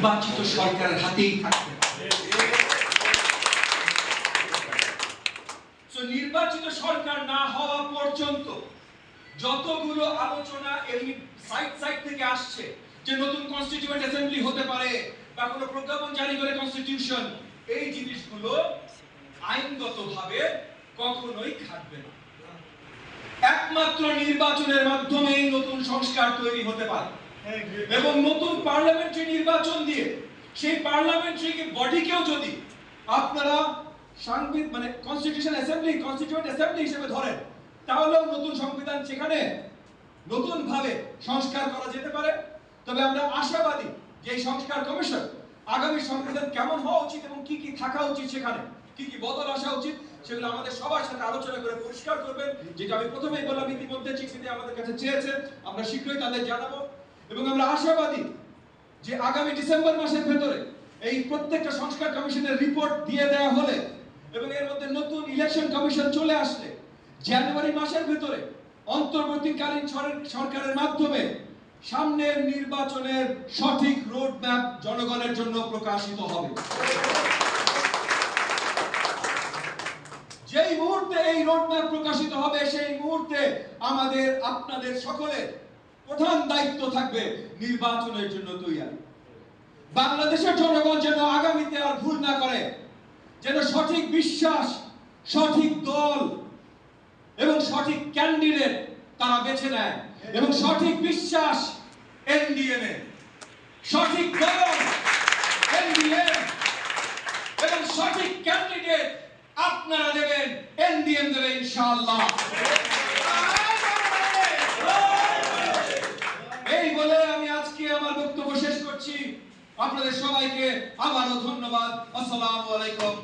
নির্বাচিত সরকারের হাতেই থাকবে। নির্বাচিত সরকার না হওয়া পর্যন্ত যতগুলো আলোচনা এই সাইড থেকে আসছে যে নতুন কনস্টিটিউয়েন্ট অ্যাসেম্বলি হতে পারে বা কোনো প্রজ্ঞাপন জারি করে কনস্টিটিউশন, এই জিনিসগুলো আইনগতভাবে কখনোই খাটবে না। একমাত্র নির্বাচনের মাধ্যমেই নতুন সংস্কার তৈরি হতে পারে এবং নতুন পার্লামেন্টারি নির্বাচন দিয়ে সেই পার্লামেন্টারি বডিকেও যদি আপনারা মানে কনস্টিটিউশন অ্যাসেম্বলি, কনস্টিটিউয়েন্ট অ্যাসেম্বলি হিসেবে ধরেন, তাহলেও নতুন সংবিধান সেখানে নতুন ভাবে সংস্কার করা যেতে পারে। তবে আমরা আশাবাদী যে এই সংস্কার কমিশন আগামী সংবিধান কেমন হওয়া উচিত এবং কি কি থাকা উচিত, সেখানে কি কি বদল আসা উচিত, সেগুলো আমাদের সবার সাথে আলোচনা করে পরিষ্কার করবেন। যেটা আমি প্রথমেই বললাম, ইতিমধ্যে চিঠি আমাদের কাছে চেয়েছে, আমরা শীঘ্রই তাদের জানাবো। এবং আমরা আশাবাদী যে আগামী ডিসেম্বর মাসের ভেতরে এই প্রত্যেকটা সংস্কার কমিশনের রিপোর্ট দিয়ে দেওয়া হলে এবং এর মধ্যে নতুন ইলেকশন কমিশন চলে আসলে জানুয়ারি মাসের ভেতরে অন্তর্বর্তীকালীন সরকারের মাধ্যমে সামনের নির্বাচনের সঠিক রোড ম্যাপ জনগণের জন্য প্রকাশিত হবে। যেই মুহূর্তে এই রোড ম্যাপ প্রকাশিত হবে সেই মুহূর্তে আমাদের আপনাদের সকলের প্রধান দায়িত্ব থাকবে নির্বাচনের জন্য তৈরি। বাংলাদেশের জনগণ যেন আগামীতে আর ভুল না করে, যেন সঠিক বিশ্বাস, সঠিক দল এবং সঠিক ক্যান্ডিডেট তারা বেছে নেয় এবং সঠিক বিশ্বাস এনডিএম এ, সঠিক দল এনডিএম এবং সঠিক ক্যান্ডিডেট আপনারা দেবেন, এনডিএম দেবে ইনশাআল্লাহ। এই বলে আমি আজকে আমার বক্তব্য শেষ করছি। আপনাদের সবাইকে আবারও ধন্যবাদ। আসসালামু আলাইকুম।